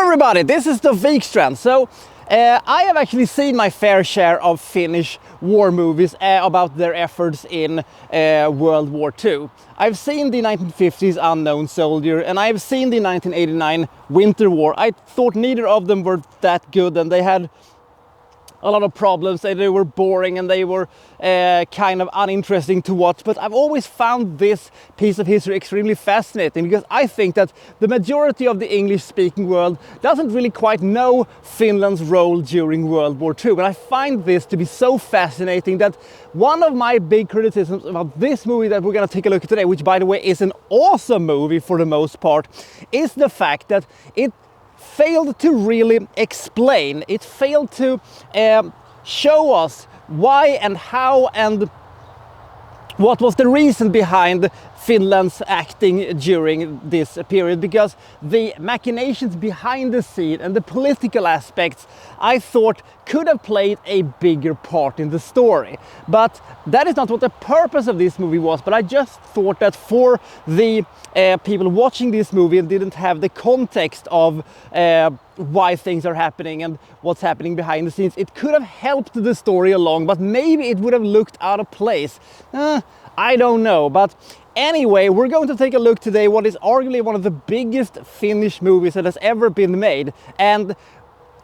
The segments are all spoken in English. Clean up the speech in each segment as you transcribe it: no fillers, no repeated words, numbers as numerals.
everybody, this is the Wikstrand. So I have actually seen my fair share of Finnish war movies about their efforts in World War II. I've seen the 1950s Unknown Soldier and I've seen the 1989 Winter War. I thought neither of them were that good, and they had a lot of problems. They were boring and they were kind of uninteresting to watch, but I've always found this piece of history extremely fascinating, because I think that the majority of the English-speaking world doesn't really quite know Finland's role during World War II. And I find this to be so fascinating that one of my big criticisms about this movie that we're going to take a look at today, which by the way is an awesome movie for the most part, is the fact that it failed to really explain, it failed to show us why and how and what was the reason behind Finland's acting during this period, because the machinations behind the scene and the political aspects I thought could have played a bigger part in the story. But that is not what the purpose of this movie was, but I just thought that for the people watching this movie and didn't have the context of why things are happening and what's happening behind the scenes, it could have helped the story along, but maybe it would have looked out of place. I don't know, but anyway, we're going to take a look today what is arguably one of the biggest Finnish movies that has ever been made, and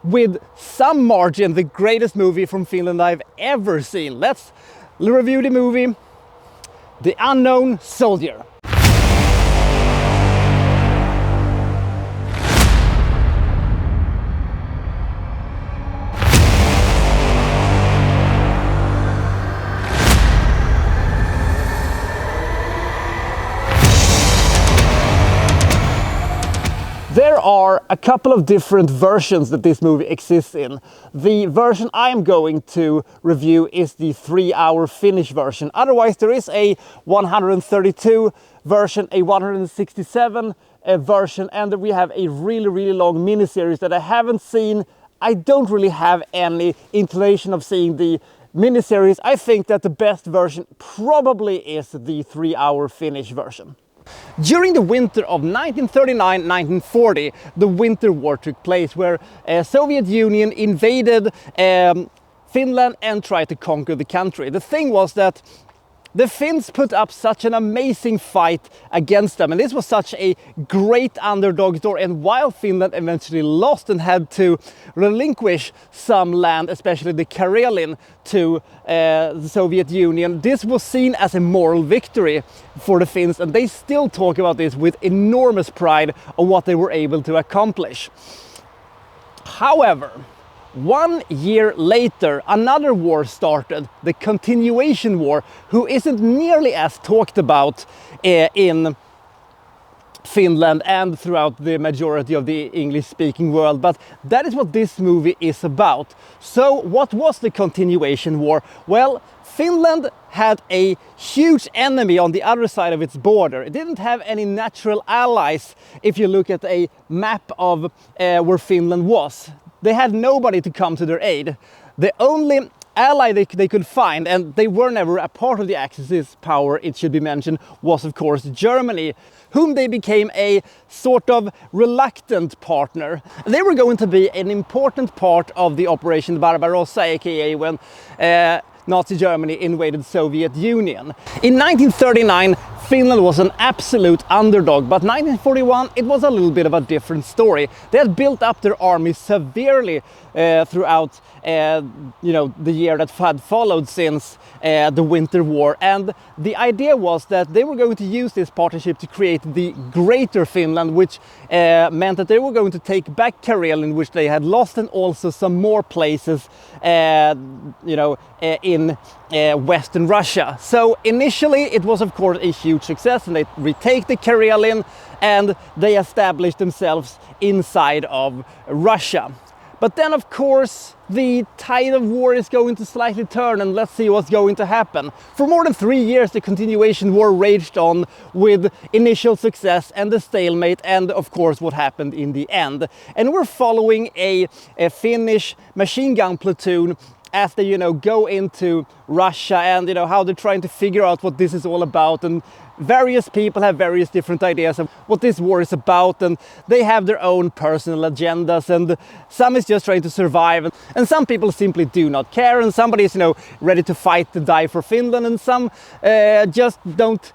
with some margin the greatest movie from Finland I've ever seen. Let's review the movie, The Unknown Soldier. There are a couple of different versions that this movie exists in. The version I'm going to review is the 3-hour Finnish version. Otherwise, there is a 132 version, a 167 version, and we have a really long miniseries that I haven't seen. I don't really have any inclination of seeing the miniseries. I think that the best version probably is the 3-hour Finnish version. During the winter of 1939-1940, the Winter War took place, where Soviet Union invaded Finland and tried to conquer the country. The thing was that the Finns put up such an amazing fight against them, and this was such a great underdog story. And while Finland eventually lost and had to relinquish some land, especially the Karelian, to the Soviet Union, this was seen as a moral victory for the Finns, and they still talk about this with enormous pride of what they were able to accomplish. However, 1 year later, another war started, the Continuation War, who isn't nearly as talked about in Finland and throughout the majority of the English-speaking world, but that is what this movie is about. So what was the Continuation War? Well, Finland had a huge enemy on the other side of its border. It didn't have any natural allies if you look at a map of where Finland was. They had nobody to come to their aid. The only ally they could find, and they were never a part of the Axis power, it should be mentioned, was of course Germany, whom they became a sort of reluctant partner. They were going to be an important part of the Operation Barbarossa, aka when Nazi Germany invaded Soviet Union. In 1939, Finland was an absolute underdog, but 1941 it was a little bit of a different story. They had built up their army severely throughout the year that had followed since the Winter War, and the idea was that they were going to use this partnership to create the Greater Finland, which meant that they were going to take back Karelian, which they had lost, and also some more places in Western Russia. So initially it was of course a huge success, and they retake the Karelian and they established themselves inside of Russia. But then of course the tide of war is going to slightly turn, and let's see what's going to happen. For more than 3 years the Continuation War raged on, with initial success and the stalemate, and of course what happened in the end. And we're following a Finnish machine gun platoon as they, go into Russia, and how they're trying to figure out what this is all about, and various people have various different ideas of what this war is about, and they have their own personal agendas, and some is just trying to survive, and some people simply do not care, and somebody is, ready to fight to die for Finland, and some just don't,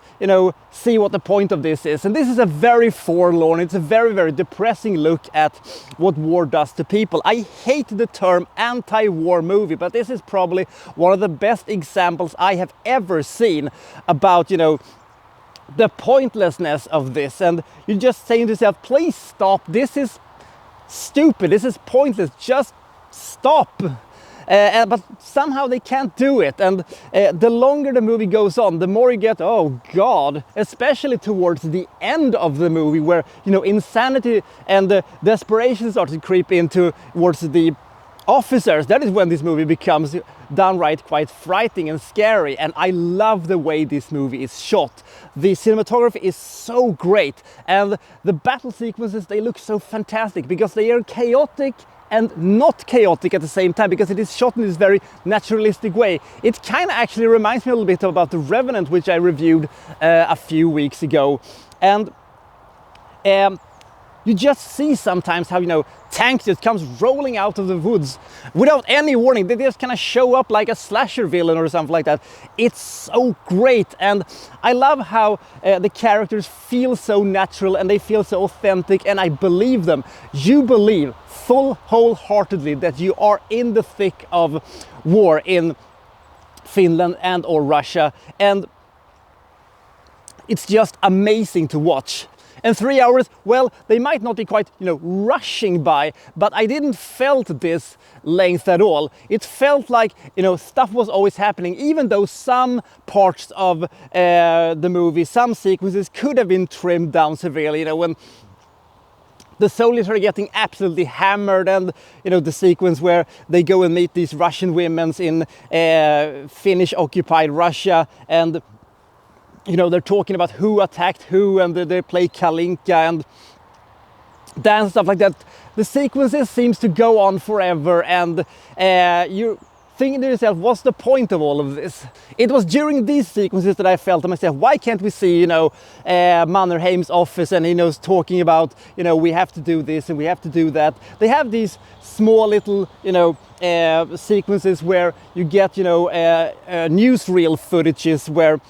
see what the point of this is. And this is a very forlorn, it's a very, very depressing look at what war does to people. I hate the term anti-war movie, but this is probably one of the best examples I have ever seen about, the pointlessness of this. And you're just saying to yourself, please stop, this is stupid, this is pointless, just stop. But somehow they can't do it, and the longer the movie goes on, the more you get, oh god, especially towards the end of the movie, where insanity and desperation starts to creep into towards the officers. That is when this movie becomes downright quite frightening and scary, and I love the way this movie is shot. The cinematography is so great, and the battle sequences, they look so fantastic because they are chaotic and not chaotic at the same time, because it is shot in this very naturalistic way. It kind of actually reminds me a little bit about The Revenant, which I reviewed a few weeks ago. And you just see sometimes how, tanks just comes rolling out of the woods without any warning. They just kind of show up like a slasher villain or something like that. It's so great, and I love how the characters feel so natural and they feel so authentic, and I believe them. You believe wholeheartedly that you are in the thick of war in Finland and or Russia, and it's just amazing to watch. And 3 hours, well, they might not be quite, rushing by, but I didn't felt this length at all. It felt like, stuff was always happening, even though some parts of the movie, some sequences could have been trimmed down severely, when the soldiers are getting absolutely hammered, and the sequence where they go and meet these Russian women in Finnish occupied Russia, and they're talking about who attacked who, and they play Kalinka and dance, stuff like that. The sequences seems to go on forever, and you're thinking to yourself, what's the point of all of this? It was during these sequences that I felt to myself, why can't we see, Mannerheim's office, and he's talking about, we have to do this and we have to do that. They have these small little, sequences where you get, newsreel footages where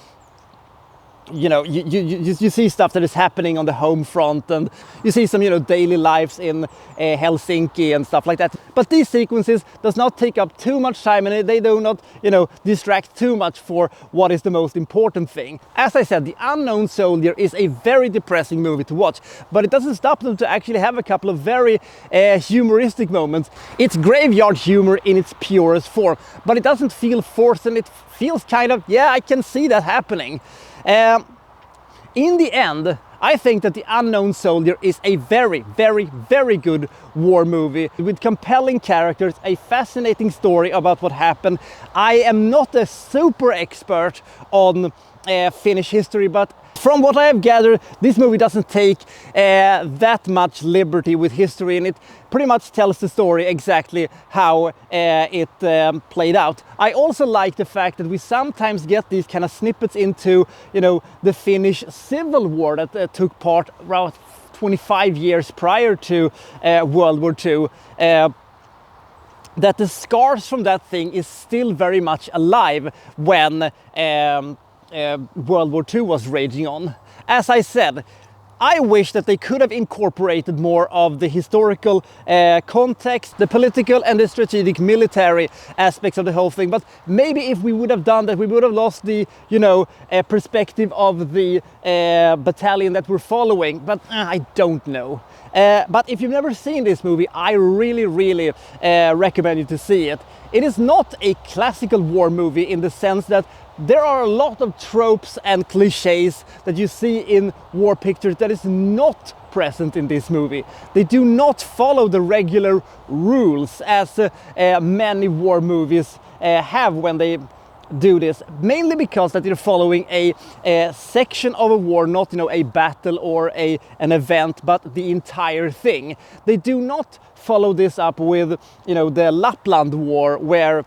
you see stuff that is happening on the home front, and you see some daily lives in Helsinki and stuff like that. But these sequences does not take up too much time, and they do not distract too much for what is the most important thing. As I said, The Unknown Soldier is a very depressing movie to watch, but it doesn't stop them to actually have a couple of very humoristic moments. It's graveyard humor in its purest form, but it doesn't feel forced, and it feels kind of, yeah, I can see that happening. In the end, I think that The Unknown Soldier is a very, very, very good war movie with compelling characters, a fascinating story about what happened. I am not a super expert on Finnish history, but from what I have gathered, this movie doesn't take that much liberty with history, and it pretty much tells the story exactly how it played out. I also like the fact that we sometimes get these kind of snippets into, the Finnish Civil War that took part around 25 years prior to World War II. That the scars from that thing is still very much alive when World War II was raging on. As I said, I wish that they could have incorporated more of the historical context, the political and the strategic military aspects of the whole thing. But maybe if we would have done that, we would have lost the, perspective of the battalion that we're following. But I don't know. But if you've never seen this movie, I really, really recommend you to see it. It is not a classical war movie in the sense that there are a lot of tropes and cliches that you see in war pictures that is not present in this movie. They do not follow the regular rules as many war movies have when they do this, mainly because that they're following a section of a war, not a battle or an event, but the entire thing. They do not follow this up with the Lapland War, where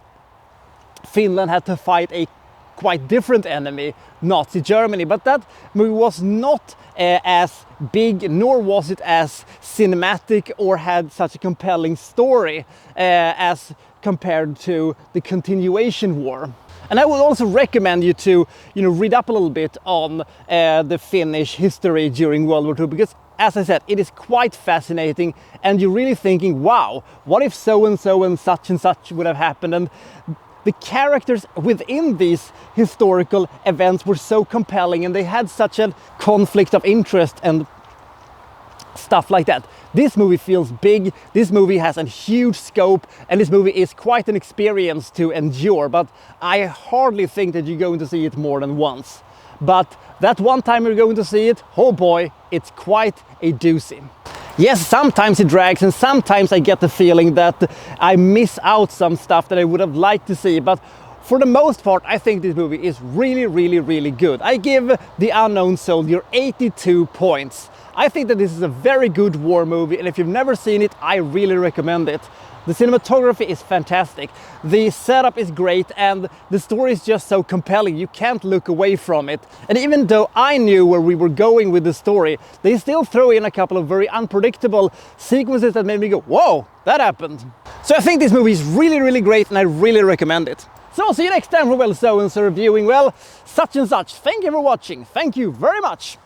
Finland had to fight a quite different enemy, Nazi Germany. But that movie was not as big, nor was it as cinematic or had such a compelling story as compared to the continuation war. And I would also recommend you to, read up a little bit on the Finnish history during World War II, because as I said, it is quite fascinating, and you're really thinking, wow, what if so and such would have happened? And the characters within these historical events were so compelling, and they had such a conflict of interest and stuff like that. This movie feels big, this movie has a huge scope, and this movie is quite an experience to endure, but I hardly think that you're going to see it more than once. But that one time you're going to see it, oh boy, it's quite a doozy. Yes, sometimes it drags, and sometimes I get the feeling that I miss out some stuff that I would have liked to see, but for the most part, I think this movie is really good. I give The Unknown Soldier 82 points. I think that this is a very good war movie, and if you've never seen it, I really recommend it. The cinematography is fantastic, the setup is great, and the story is just so compelling, you can't look away from it. And even though I knew where we were going with the story, they still throw in a couple of very unpredictable sequences that made me go, whoa, that happened. So I think this movie is really great, and I really recommend it. So see you next time for Well So and So reviewing, well, such and such. Thank you for watching, thank you very much.